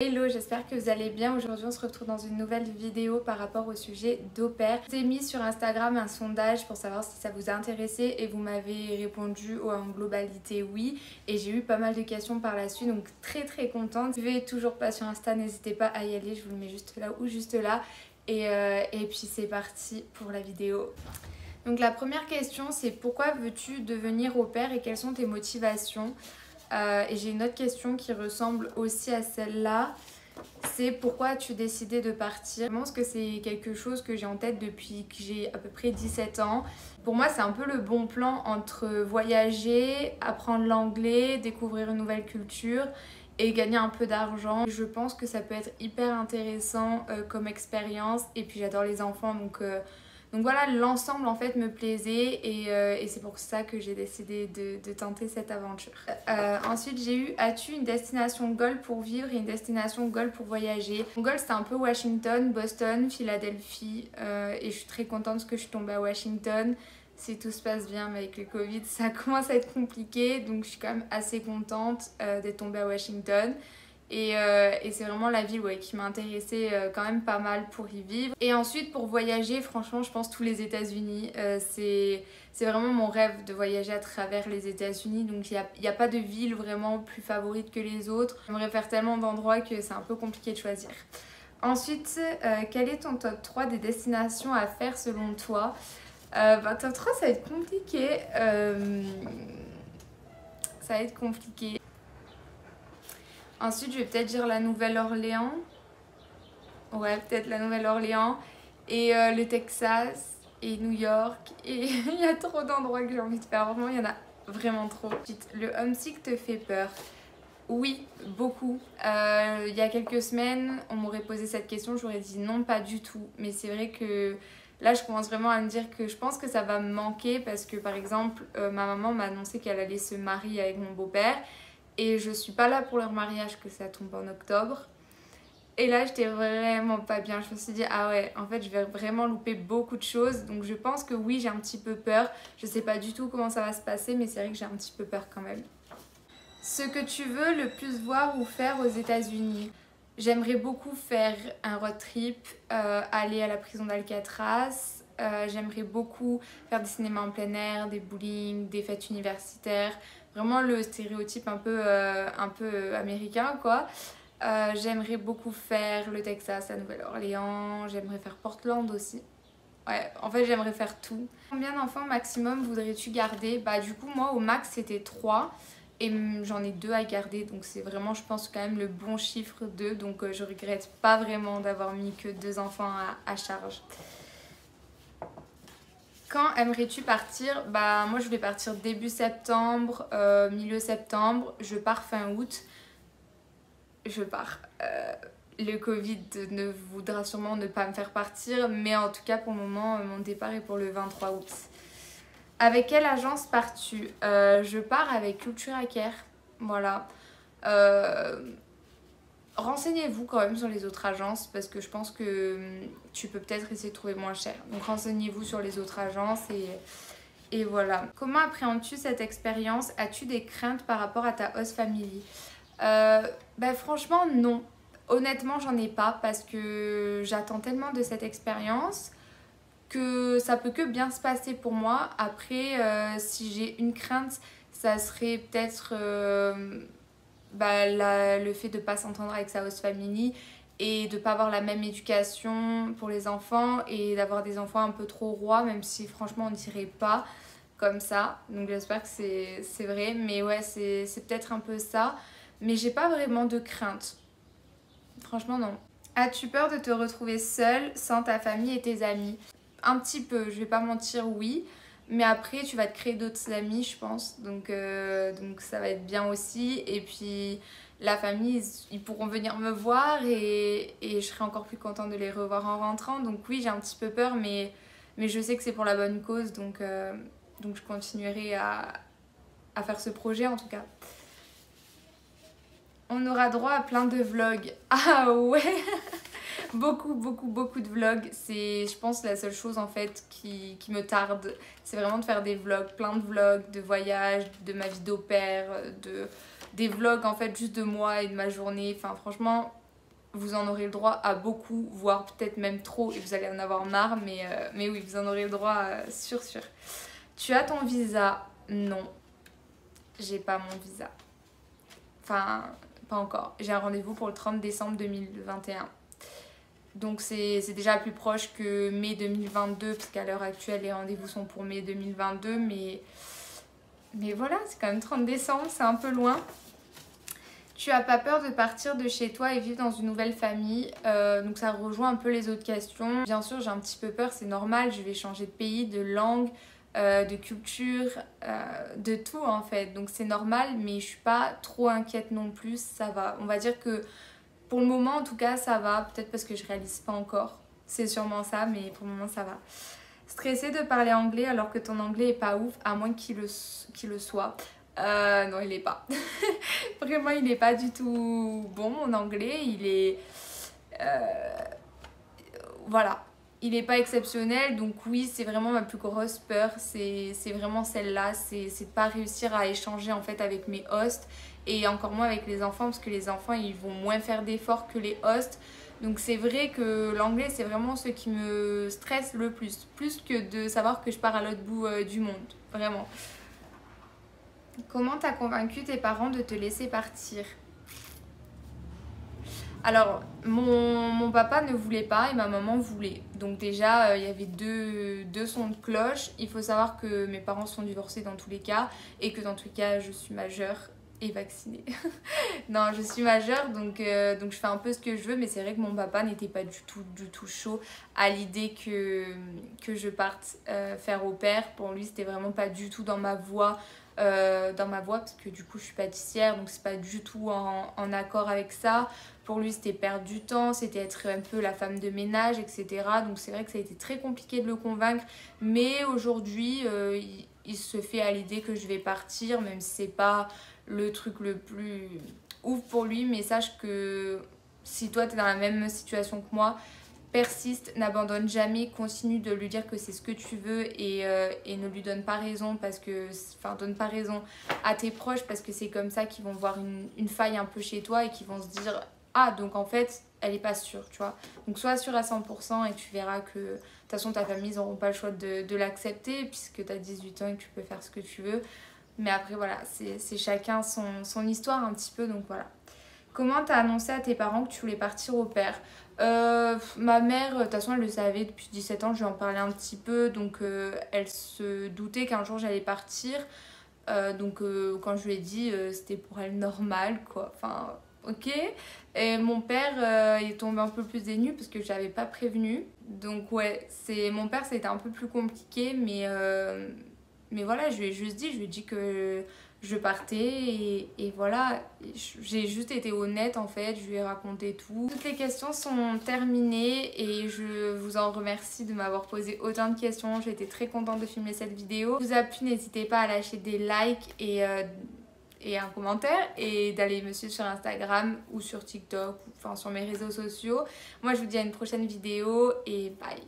Hello, j'espère que vous allez bien. Aujourd'hui on se retrouve dans une nouvelle vidéo par rapport au sujet d'au pair. J'ai mis sur Instagram un sondage pour savoir si ça vous a intéressé et vous m'avez répondu en globalité oui. Et j'ai eu pas mal de questions par la suite, donc très contente. Si vous n'êtes toujours pas sur Insta, n'hésitez pas à y aller, je vous le mets juste là ou juste là. Et puis c'est parti pour la vidéo. Donc la première question c'est pourquoi veux-tu devenir au pair et quelles sont tes motivations ? Et j'ai une autre question qui ressemble aussi à celle-là. C'est pourquoi as-tu décidé de partir? Je pense que c'est quelque chose que j'ai en tête depuis que j'ai à peu près 17 ans. Pour moi, c'est un peu le bon plan entre voyager, apprendre l'anglais, découvrir une nouvelle culture et gagner un peu d'argent. Je pense que ça peut être hyper intéressant comme expérience. Et puis j'adore les enfants, donc voilà, l'ensemble en fait me plaisait et c'est pour ça que j'ai décidé de tenter cette aventure. Ensuite j'ai eu, as-tu une destination goal pour vivre et une destination goal pour voyager? Mon goal c'était un peu Washington, Boston, Philadelphie et je suis très contente parce que je suis tombée à Washington. Si tout se passe bien, mais avec le Covid ça commence à être compliqué, donc je suis quand même assez contente d'être tombée à Washington. Et c'est vraiment la ville qui m'a intéressée quand même pas mal pour y vivre. Et ensuite pour voyager, franchement je pense tous les États-Unis. C'est vraiment mon rêve de voyager à travers les États-Unis. Donc il n'y a pas de ville vraiment plus favorite que les autres. J'aimerais faire tellement d'endroits que c'est un peu compliqué de choisir. Ensuite, quel est ton top 3 des destinations à faire selon toi? Top 3 ça va être compliqué. Ça va être compliqué. Ensuite, je vais peut-être dire la Nouvelle-Orléans. Ouais, peut-être la Nouvelle-Orléans. Et le Texas et New York. Et il y a trop d'endroits que j'ai envie de faire. Vraiment, il y en a vraiment trop. Le homesick te fait peur? Oui, beaucoup. Il y a quelques semaines, on m'aurait posé cette question. J'aurais dit non, pas du tout. Mais c'est vrai que là, je commence vraiment à me dire que je pense que ça va me manquer. Parce que par exemple, ma maman m'a annoncé qu'elle allait se marier avec mon beau-père. Et je suis pas là pour leur mariage, que ça tombe en octobre. Et là, j'étais vraiment pas bien. Je me suis dit, ah ouais, en fait, je vais vraiment louper beaucoup de choses. Donc je pense que oui, j'ai un petit peu peur. Je sais pas du tout comment ça va se passer, mais c'est vrai que j'ai un petit peu peur quand même. Ce que tu veux le plus voir ou faire aux États-Unis? J'aimerais beaucoup faire un road trip, aller à la prison d'Alcatraz. J'aimerais beaucoup faire des cinémas en plein air, des bowling, des fêtes universitaires. Vraiment le stéréotype un peu américain quoi. J'aimerais beaucoup faire le Texas, la Nouvelle-Orléans. J'aimerais faire Portland aussi. Ouais, en fait j'aimerais faire tout. Combien d'enfants maximum voudrais-tu garder? Bah du coup moi au max c'était 3. Et j'en ai 2 à garder, donc c'est vraiment, je pense, quand même le bon chiffre 2. Donc je regrette pas vraiment d'avoir mis que 2 enfants à charge. Quand aimerais-tu partir? Bah moi je voulais partir début septembre, milieu septembre. Je pars fin août. Je pars. Le Covid ne voudra sûrement ne pas me faire partir, mais en tout cas pour le moment, mon départ est pour le 23 août. Avec quelle agence pars-tu? Je pars avec Cultura Care. Voilà. Renseignez-vous quand même sur les autres agences parce que je pense que tu peux peut-être essayer de trouver moins cher. Donc renseignez-vous sur les autres agences et voilà. Comment appréhendes-tu cette expérience? As-tu des craintes par rapport à ta host family? Franchement non. Honnêtement j'en ai pas parce que j'attends tellement de cette expérience que ça peut que bien se passer pour moi. Après, si j'ai une crainte, ça serait peut-être le fait de ne pas s'entendre avec sa host family et de ne pas avoir la même éducation pour les enfants et d'avoir des enfants un peu trop rois, même si franchement on ne dirait pas comme ça. Donc j'espère que c'est vrai, mais ouais, c'est peut-être un peu ça. Mais j'ai pas vraiment de crainte. Franchement, non. As-tu peur de te retrouver seule sans ta famille et tes amis? Un petit peu, je vais pas mentir, oui. Mais après, tu vas te créer d'autres amis, je pense. Donc ça va être bien aussi. Et puis, la famille, ils pourront venir me voir et je serai encore plus contente de les revoir en rentrant. Donc oui, j'ai un petit peu peur, mais je sais que c'est pour la bonne cause. Donc je continuerai à faire ce projet en tout cas. On aura droit à plein de vlogs. Ah ouais. Beaucoup de vlogs. C'est, je pense, la seule chose en fait qui me tarde. C'est vraiment de faire des vlogs, plein de vlogs, de voyages, de ma vie d'au pair, des vlogs en fait juste de moi et de ma journée. Enfin franchement, vous en aurez le droit à beaucoup, voire peut-être même trop, et vous allez en avoir marre, mais oui, vous en aurez le droit, sûr. Tu as ton visa? Non, j'ai pas mon visa. Enfin, pas encore. J'ai un rendez-vous pour le 30 décembre 2021. Donc c'est déjà plus proche que mai 2022, parce qu'à l'heure actuelle, les rendez-vous sont pour mai 2022, mais voilà, c'est quand même 30 décembre, c'est un peu loin. Tu as pas peur de partir de chez toi et vivre dans une nouvelle famille? Donc ça rejoint un peu les autres questions. Bien sûr, j'ai un petit peu peur, c'est normal, je vais changer de pays, de langue, de culture, de tout en fait. Donc c'est normal, mais je suis pas trop inquiète non plus, ça va. On va dire que pour le moment en tout cas ça va, peut-être parce que je réalise pas encore. C'est sûrement ça, mais pour le moment ça va. Stressé de parler anglais alors que ton anglais est pas ouf, à moins qu'il le soit. Non, il est pas. Vraiment, il est pas du tout bon, mon anglais. Il est... voilà. Il est pas exceptionnel. Donc oui, c'est vraiment ma plus grosse peur. C'est vraiment celle-là. C'est de pas réussir à échanger en fait avec mes hosts. Et encore moins avec les enfants. Parce que les enfants, ils vont moins faire d'efforts que les hosts. Donc c'est vrai que l'anglais, c'est vraiment ce qui me stresse le plus. Plus que de savoir que je pars à l'autre bout du monde. Vraiment. Comment t'as convaincu tes parents de te laisser partir? Alors, mon papa ne voulait pas et ma maman voulait. Donc déjà, il y avait deux sons de cloche. Il faut savoir que mes parents sont divorcés dans tous les cas et que dans tous les cas, je suis majeure et vaccinée. Non, je suis majeure, donc je fais un peu ce que je veux. Mais c'est vrai que mon papa n'était pas du tout chaud à l'idée que je parte faire au pair. Pour lui, c'était vraiment pas du tout dans ma voie. Parce que du coup je suis pâtissière, donc c'est pas du tout en accord avec ça. Pour lui c'était perdre du temps, c'était être un peu la femme de ménage, etc. Donc c'est vrai que ça a été très compliqué de le convaincre, mais aujourd'hui il se fait à l'idée que je vais partir, même si c'est pas le truc le plus ouf pour lui. Mais sache que si toi t'es dans la même situation que moi, persiste, n'abandonne jamais, continue de lui dire que c'est ce que tu veux et ne lui donne pas raison donne pas raison à tes proches, parce que c'est comme ça qu'ils vont voir une faille un peu chez toi et qu'ils vont se dire ah, donc en fait elle est pas sûre, tu vois. Donc sois sûre à 100% et tu verras que de toute façon ta famille ils n'auront pas le choix de l'accepter puisque tu as 18 ans et que tu peux faire ce que tu veux. Mais après voilà, c'est chacun son histoire un petit peu, donc voilà. Comment t'as annoncé à tes parents que tu voulais partir au pair? Ma mère, de toute façon, elle le savait depuis 17 ans, je lui en parlais un petit peu, donc elle se doutait qu'un jour j'allais partir. Quand je lui ai dit, c'était pour elle normal, quoi. Enfin, ok. Et mon père, il est tombé un peu plus des nues parce que je l'avais pas prévenu. Donc ouais, mon père, ça a été un peu plus compliqué, mais voilà, je lui ai dit que je partais et voilà, j'ai juste été honnête en fait, je lui ai raconté tout. Toutes les questions sont terminées et je vous en remercie de m'avoir posé autant de questions. J'ai été très contente de filmer cette vidéo. Si vous a plu, n'hésitez pas à lâcher des likes et un commentaire et d'aller me suivre sur Instagram ou sur TikTok, enfin sur mes réseaux sociaux. Moi je vous dis à une prochaine vidéo et bye.